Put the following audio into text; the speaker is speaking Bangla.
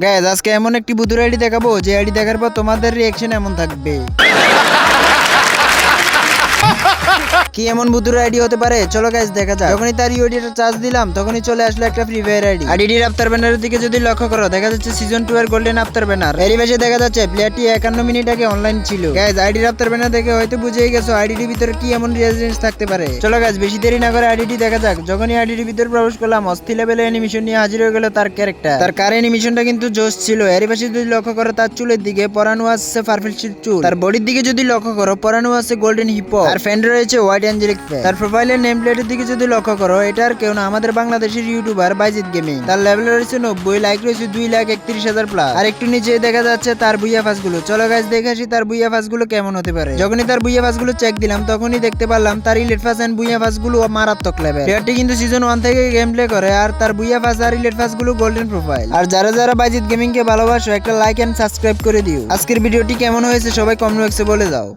গাইস আজকে এমন একটি বুধুর আইডি দেখাবো যে আইডি দেখার পর তোমাদের রিঅ্যাকশন এমন থাকবে। কি এমন বুধুর আইডি হতে পারে, চলো গাইস দেখা যাক। যখনই তার ইউআইডিটা চার্জ দিলাম তখনই চলে আসলো একটা ফ্রি ফায়ার আইডি। আইডিটির আফতার ব্যানারের দিকে যদি লক্ষ্য করো দেখা যাচ্ছে সিজন 2 এর গোল্ডেন আফতার ব্যানার। এরই পাশে দেখা যাচ্ছে প্লেয়ারটি 51 মিনিট আগে অনলাইন ছিল। গাইস আইডির আফতার ব্যানার দেখে হয়তো বুঝেই গেছো আইডিটির ভিতরে কি এমন রিয়াজেন্স থাকতে পারে। চলো গাইস বেশি দেরি না করে আইডিটি দেখা যাক। যখনই আইডিটির ভিতরে প্রবেশ করলাম অস্থির লেভেলের অ্যানিমেশন নিয়ে হাজির হয়ে গেল তার ক্যারেক্টার। তার কার অ্যানিমেশনটা কিন্তু জোশ ছিল। এরই পাশে যদি লক্ষ্য করো তার চুলের দিকে পরানো আছে পার্পল চুল। তার বডির দিকে যদি লক্ষ্য করো পরানো আছে গোল্ডেন হিপো। আর ফ্যান রয়েছে হোয়াইট অ্যাঞ্জেলিক। তার প্রোফাইলের নেম প্লেটের দিকে যদি লক্ষ্য করো এটা আর কেউ না আমাদের বাংলাদেশের ইউটিউবার বাইজিৎ গেমিং। তার লেভেল রয়েছে 90, লাইক রয়েছে 2,31,000 প্লাস। আর একটু নিচে দেখা যাচ্ছে তার বুইয়া ফাঁসগুলো। চলো গাইস দেখে আসি তার বুইয়া ফাঁসগুলো কেমন হতে পারে। যখনই তার বুইয়া ফাঁসগুলো চেক দিলাম তখনই দেখতে পারলাম তার ইলেট ফাঁস এন্ড বুইয়া ফাঁসগুলো মারাত্মক লেভেল। প্লেয়ারটি কিন্তু সিজন 1 থেকে গেম প্লে করে আর তার বুইয়া ফাঁস আর ইলেট ফাঁসগুলো গোল্ডেন প্রোফাইল। আর যারা যারা বাইজিৎ গেমিং কে ভালোবাসো একটা লাইক এন্ড সাবস্ক্রাইব করে দিও। আজকের ভিডিওটি কেমন হয়েছে সবাই কমেন্ট বক্সে বলে দাও।